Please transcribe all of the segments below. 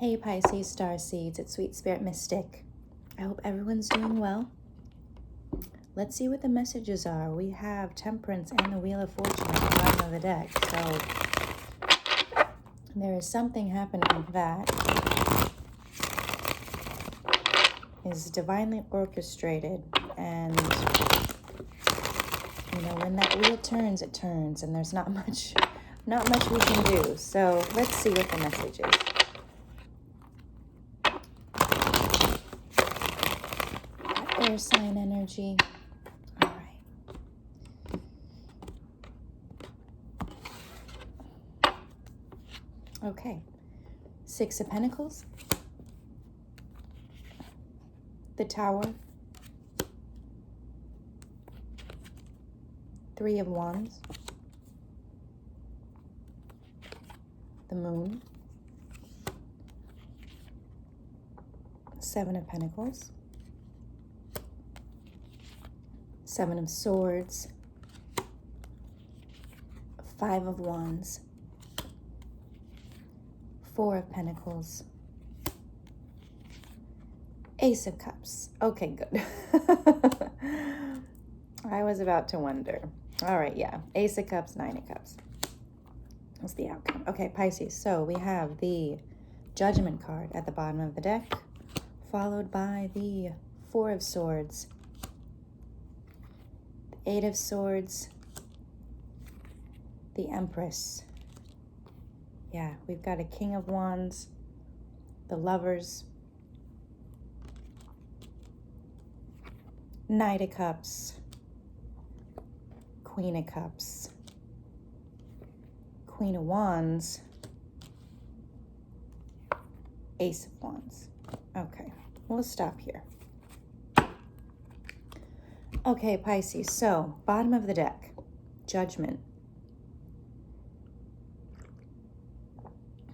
Hey Pisces Starseeds, it's Sweet Spirit Mystic. I hope everyone's doing well. Let's see what the messages are. We have Temperance and the Wheel of Fortune at the bottom of the deck. So there is something happening that is divinely orchestrated, and when that wheel turns, it turns, and there's not much we can do. So let's see what the message is. Air sign energy. All right. Okay. 6 of Pentacles. The Tower. 3 of Wands. The Moon. 7 of Pentacles. 7 of Swords, 5 of Wands, 4 of Pentacles, Ace of Cups. Okay, good. I was about to wonder. All right, yeah. Ace of Cups, 9 of Cups. That's the outcome. Okay, Pisces. So we have the Judgment card at the bottom of the deck, followed by the 4 of Swords, 8 of Swords, the Empress. Yeah, we've got a King of Wands, the Lovers, Knight of Cups, Queen of Cups, Queen of Wands, Ace of Wands. Okay, we'll stop here. Okay, Pisces, so bottom of the deck, Judgment.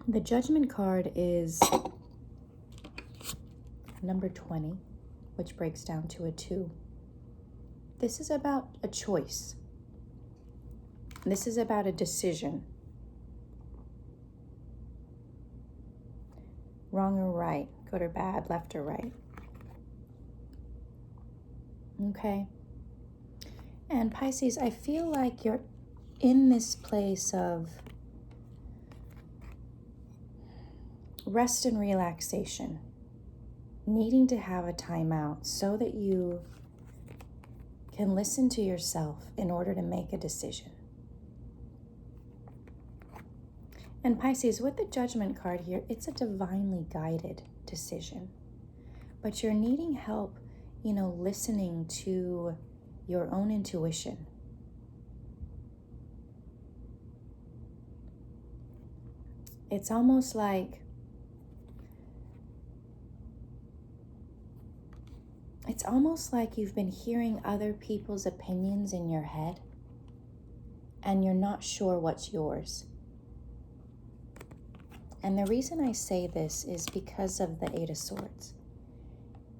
The Judgment card is number 20, which breaks down to a 2. This is about a choice. This is about a decision. Wrong or right, good or bad, left or right. Okay. And Pisces, I feel like you're in this place of rest and relaxation, needing to have a timeout so that you can listen to yourself in order to make a decision. And Pisces, with the Judgment card here, it's a divinely guided decision, but you're needing help, listening to your own intuition. It's almost like you've been hearing other people's opinions in your head and you're not sure what's yours. And the reason I say this is because of the 8 of Swords.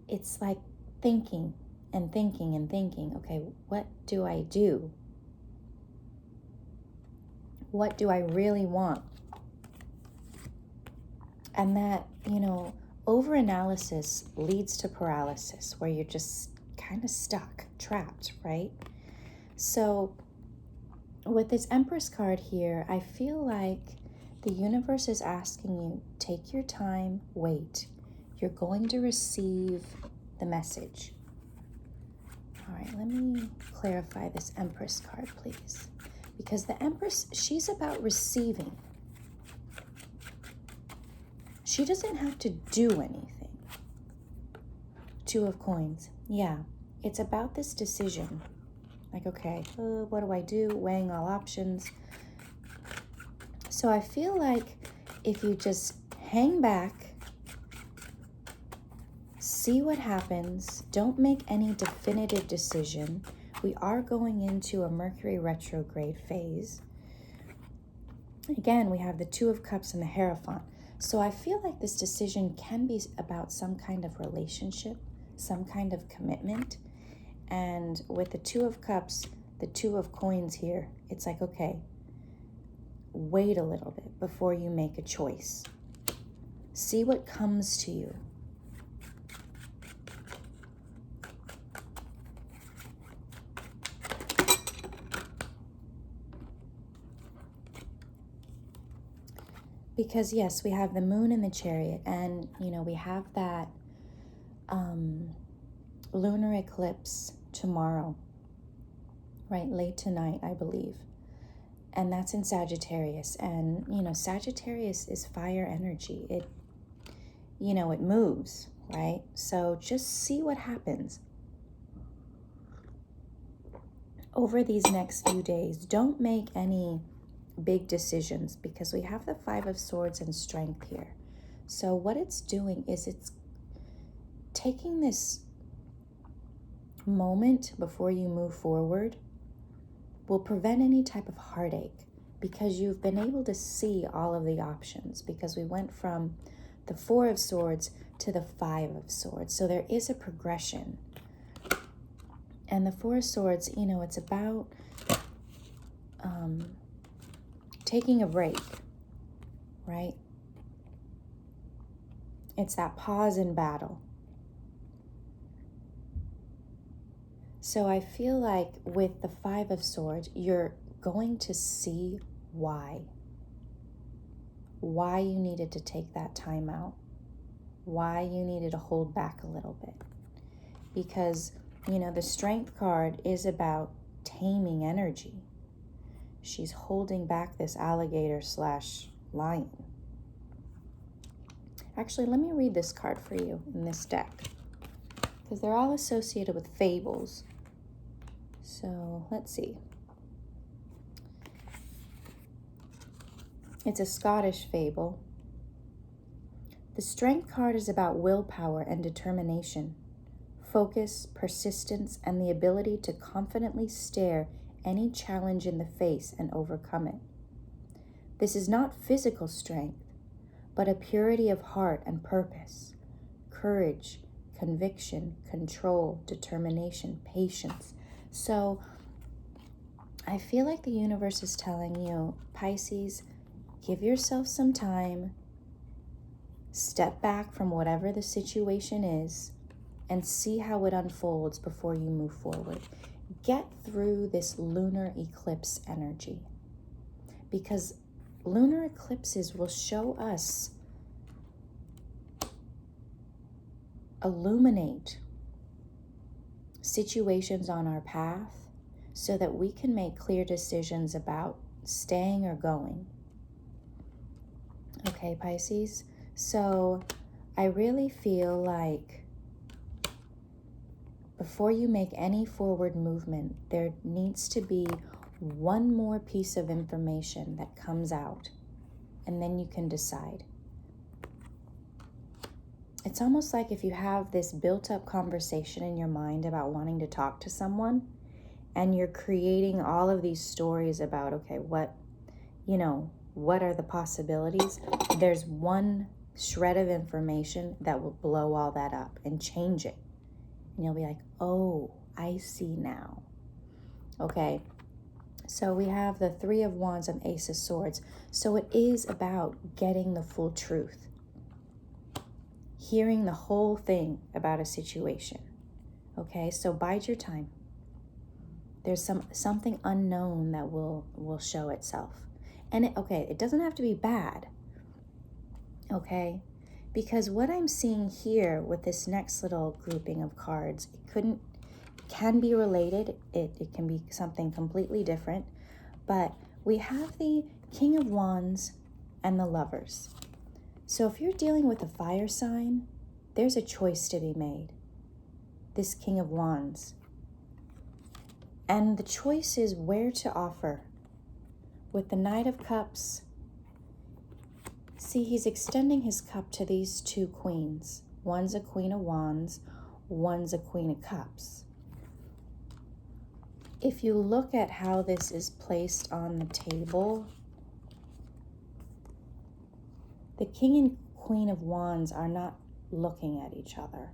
It's like thinking and thinking and thinking, okay, what do I do? What do I really want? And that, overanalysis leads to paralysis, where you're just kind of stuck, trapped, right? So with this Empress card here, I feel like the universe is asking you, take your time, wait. You're going to receive the message. All right, let me clarify this Empress card, please. Because the Empress, she's about receiving. She doesn't have to do anything. 2 of Coins. Yeah, it's about this decision. Like, okay, what do I do? Weighing all options. So I feel like if you just hang back, see what happens, don't make any definitive decision. We are going into a Mercury retrograde phase. Again, we have the 2 of Cups and the Hierophant. So I feel like this decision can be about some kind of relationship, some kind of commitment. And with the 2 of Cups, the 2 of Coins here, it's like, okay, wait a little bit before you make a choice. See what comes to you. Because yes, we have the moon in the chariot, and we have that lunar eclipse tomorrow, right? Late tonight, I believe. And that's in Sagittarius. And, Sagittarius is fire energy. It moves, right? So just see what happens over these next few days. Don't make any big decisions because we have the Five of Swords and Strength here. So what it's doing is it's taking this moment before you move forward will prevent any type of heartache because you've been able to see all of the options, because we went from the Four of Swords to the Five of Swords. So there is a progression. And the Four of Swords, it's about taking a break, right? It's that pause in battle. So I feel like with the Five of Swords, you're going to see why you needed to take that time out, why you needed to hold back a little bit. Because, the Strength card is about taming energy. She's holding back this alligator / lion. Actually, let me read this card for you in this deck, because they're all associated with fables. So let's see. It's a Scottish fable. The Strength card is about willpower and determination, focus, persistence, and the ability to confidently stare any challenge in the face and overcome it. This is not physical strength, but a purity of heart and purpose, courage, conviction, control, determination, patience. So I feel like the universe is telling you, Pisces, give yourself some time, step back from whatever the situation is, and see how it unfolds before you move forward. Get through this lunar eclipse energy, because lunar eclipses will show us, illuminate situations on our path so that we can make clear decisions about staying or going. Okay, Pisces? So I really feel like before you make any forward movement, there needs to be one more piece of information that comes out, and then you can decide. It's almost like if you have this built-up conversation in your mind about wanting to talk to someone, and you're creating all of these stories about, okay, what are the possibilities? There's one shred of information that will blow all that up and change it. And you'll be like, oh, I see now. Okay, so we have the Three of Wands and Ace of Swords. So it is about getting the full truth, hearing the whole thing about a situation. Okay, so bide your time. There's something unknown that will show itself. And it doesn't have to be bad. Okay? Because what I'm seeing here with this next little grouping of cards, can be related. It can be something completely different. But we have the King of Wands and the Lovers. So if you're dealing with a fire sign, there's a choice to be made. This King of Wands. And the choice is where to offer. With the Knight of Cups, see, he's extending his cup to these two queens. One's a Queen of Wands, one's a Queen of Cups. If you look at how this is placed on the table, the King and Queen of Wands are not looking at each other.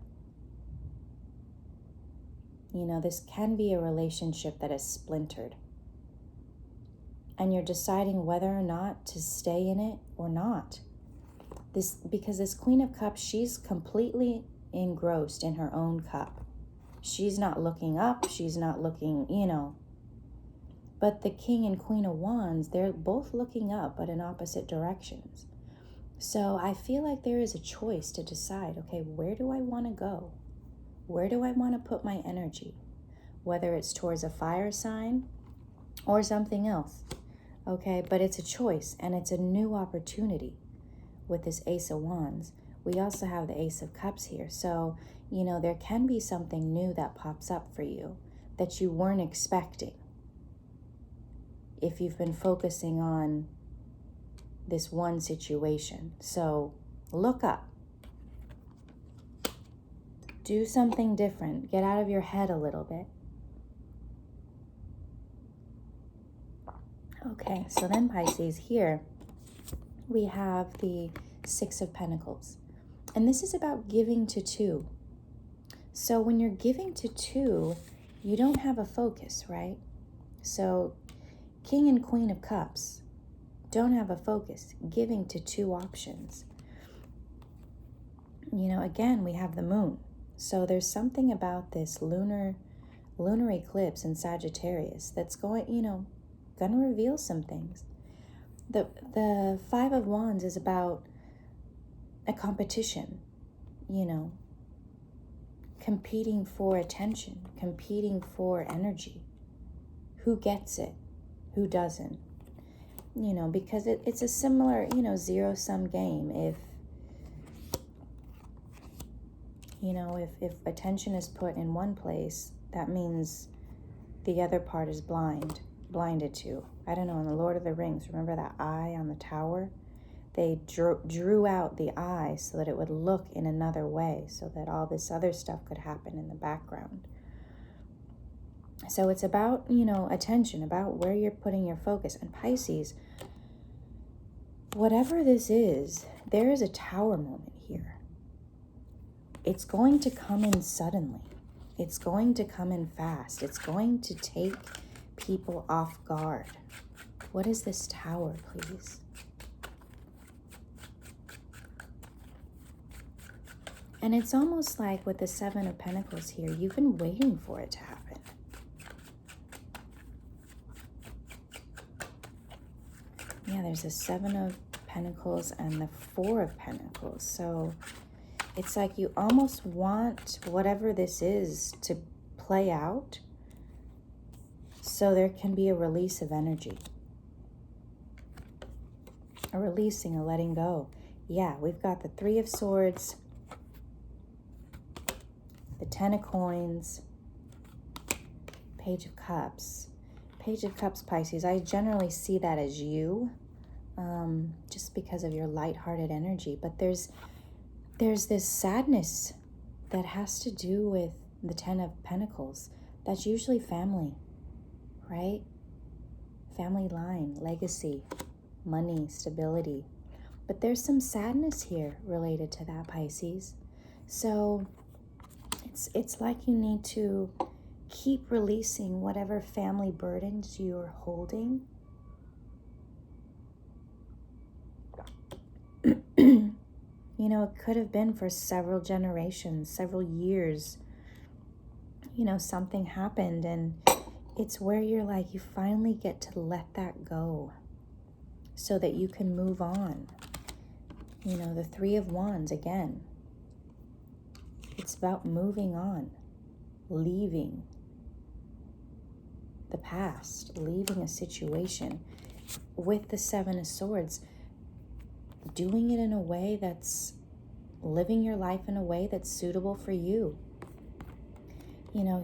This can be a relationship that is splintered. And you're deciding whether or not to stay in it or not. Because this Queen of Cups, she's completely engrossed in her own cup. She's not looking up, she's not looking, But the King and Queen of Wands, they're both looking up, but in opposite directions. So I feel like there is a choice to decide, okay, where do I want to go? Where do I want to put my energy? Whether it's towards a fire sign or something else, okay? But it's a choice, and it's a new opportunity with this Ace of Wands. We also have the Ace of Cups here. So, there can be something new that pops up for you that you weren't expecting if you've been focusing on this one situation. So look up. Do something different. Get out of your head a little bit. Okay, so then Pisces, here we have the Six of Pentacles. And this is about giving to two. So when you're giving to two, you don't have a focus, right? So King and Queen of Cups don't have a focus, giving to two options. Again, we have the moon. So there's something about this lunar eclipse in Sagittarius that's going to reveal some things. The Five of Wands is about a competition, competing for attention, competing for energy. Who gets it? Who doesn't? Because it's a similar, zero-sum game. If attention is put in one place, that means the other part is blinded to. I don't know, in the Lord of the Rings, remember that eye on the tower? They drew out the eye so that it would look in another way, so that all this other stuff could happen in the background. So it's about, attention, about where you're putting your focus. And Pisces, whatever this is, there is a tower moment here. It's going to come in suddenly. It's going to come in fast. It's going to take people off guard. What is this tower, please? And it's almost like with the Seven of Pentacles here, you've been waiting for it to happen. Yeah, there's a Seven of Pentacles and the Four of Pentacles. So it's like you almost want whatever this is to play out so there can be a release of energy. A releasing, a letting go. Yeah, we've got the Three of Swords, the Ten of Coins, Page of Cups. Page of Cups, Pisces, I generally see that as you, just because of your lighthearted energy. But there's this sadness that has to do with the Ten of Pentacles. That's usually family, right? Family line, legacy, money, stability. But there's some sadness here related to that, Pisces. So it's like you need to keep releasing whatever family burdens you're holding. It could have been for several generations, several years. Something happened, and it's where you're like, you finally get to let that go so that you can move on. The Three of Wands, again, it's about moving on, leaving the past, leaving a situation. With the Seven of Swords, doing it in a way that's living your life in a way that's suitable for you.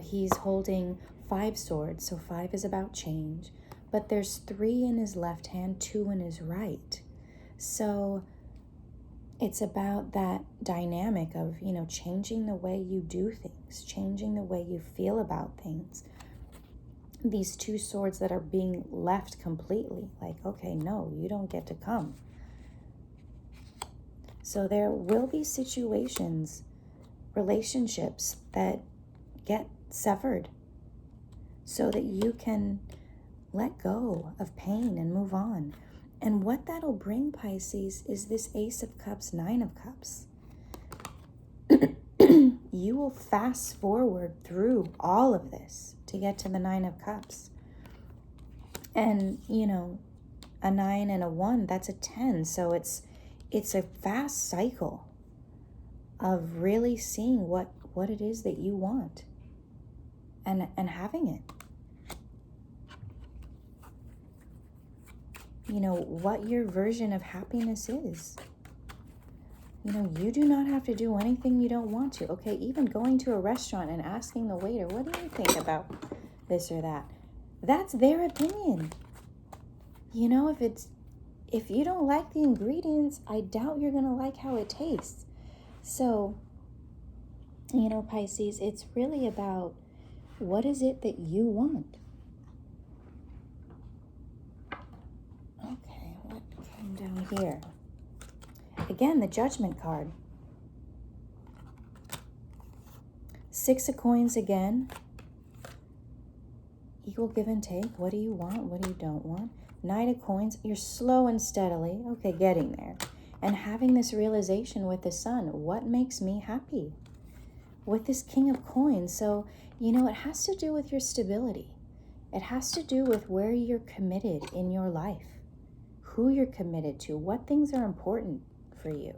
He's holding 5 swords, so 5 is about change, but there's 3 in his left hand, 2 in his right. So it's about that dynamic of, changing the way you do things, changing the way you feel about things. These 2 swords that are being left completely, like, okay, no, you don't get to come. So there will be situations, relationships that get severed so that you can let go of pain and move on. And what that'll bring, Pisces, is this Ace of Cups, Nine of Cups. You will fast forward through all of this to get to the Nine of Cups. And, you know, a 9 and a 1, that's a 10. So it's a fast cycle of really seeing what it is that you want and having it. You know, what your version of happiness is. You know, you do not have to do anything you don't want to. Okay, even going to a restaurant and asking the waiter, what do you think about this or that? That's their opinion. You know, if you don't like the ingredients, I doubt you're going to like how it tastes. So, you know, Pisces, it's really about what is it that you want? Okay, what came down here? Again, the Judgment card. 6 of Coins again. Equal give and take. What do you want? What do you don't want? Knight of Coins. You're slow and steadily. Okay, getting there. And having this realization with the Sun. What makes me happy? With this King of Coins. So, you know, it has to do with your stability. It has to do with where you're committed in your life. Who you're committed to. What things are important for you.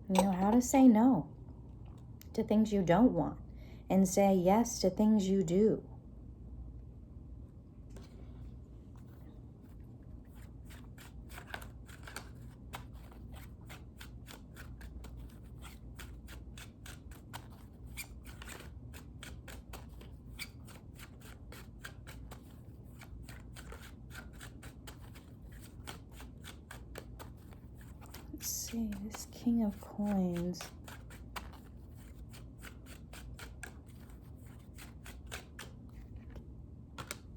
You know, how to say no to things you don't want and say yes to things you do. Let's see, this King of Coins.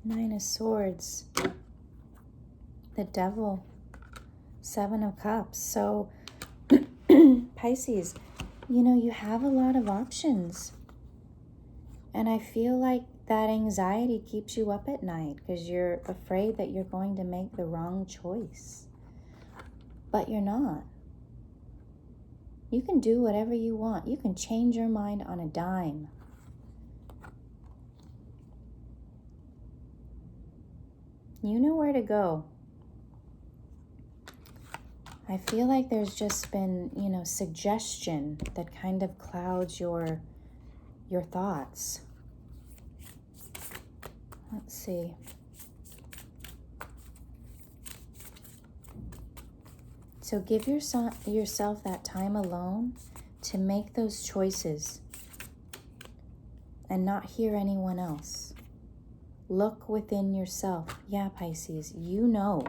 Nine of Swords. The Devil. 7 of Cups. So, Pisces, you know, you have a lot of options. And I feel like that anxiety keeps you up at night because you're afraid that you're going to make the wrong choice. But you're not. You can do whatever you want. You can change your mind on a dime. You know where to go. I feel like there's just been, you know, suggestion that kind of clouds your thoughts. Let's see. So give yourself that time alone to make those choices and not hear anyone else. Look within yourself. Yeah, Pisces, you know.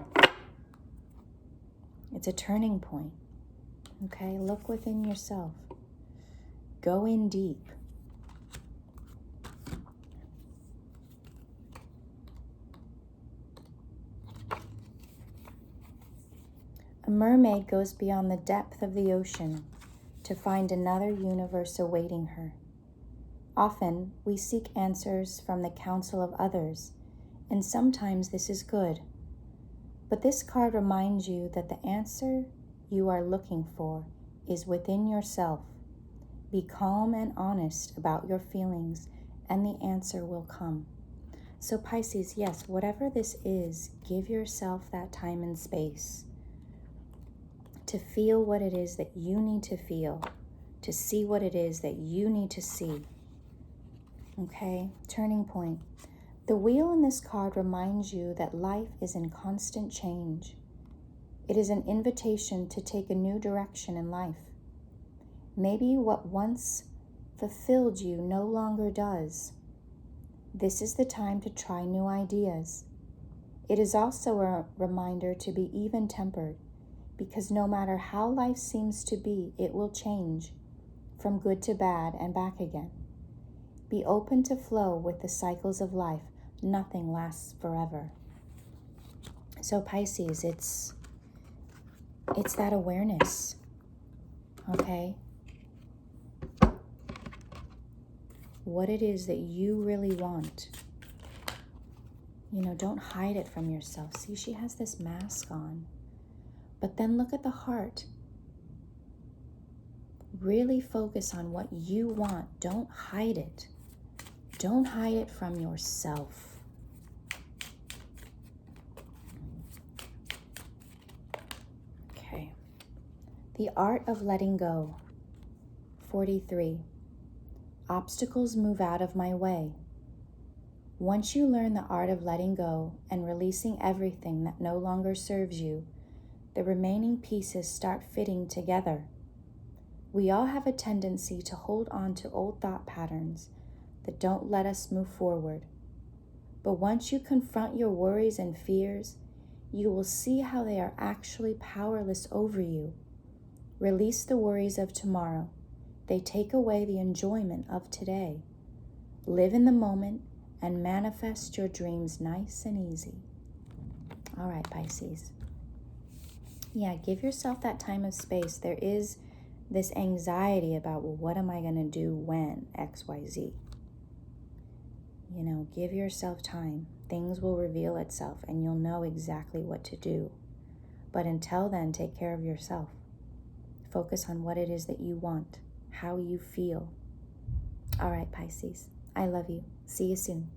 It's a turning point. Okay, look within yourself. Go in deep. A mermaid goes beyond the depth of the ocean to find another universe awaiting her. Often, we seek answers from the counsel of others, and sometimes this is good. But this card reminds you that the answer you are looking for is within yourself. Be calm and honest about your feelings, and the answer will come. So Pisces, yes, whatever this is, give yourself that time and space to feel what it is that you need to feel, to see what it is that you need to see. Okay, turning point. The wheel in this card reminds you that life is in constant change. It is an invitation to take a new direction in life. Maybe what once fulfilled you no longer does. This is the time to try new ideas. It is also a reminder to be even-tempered, because no matter how life seems to be, it will change from good to bad and back again. Be open to flow with the cycles of life. Nothing lasts forever. So Pisces, it's that awareness, okay? what it is that you really want. You know, don't hide it from yourself. See, she has this mask on. But then look at the heart. Really focus on what you want. Don't hide it. Don't hide it from yourself. Okay. The art of letting go. 43. Obstacles move out of my way. Once you learn the art of letting go and releasing everything that no longer serves you, the remaining pieces start fitting together. We all have a tendency to hold on to old thought patterns that don't let us move forward. But once you confront your worries and fears, you will see how they are actually powerless over you. Release the worries of tomorrow. They take away the enjoyment of today. Live in the moment and manifest your dreams nice and easy. All right, Pisces. Yeah, give yourself that time of space. There is this anxiety about, well, what am I going to do when X, Y, Z? You know, give yourself time. Things will reveal itself and you'll know exactly what to do. But until then, take care of yourself. Focus on what it is that you want, how you feel. All right, Pisces. I love you. See you soon.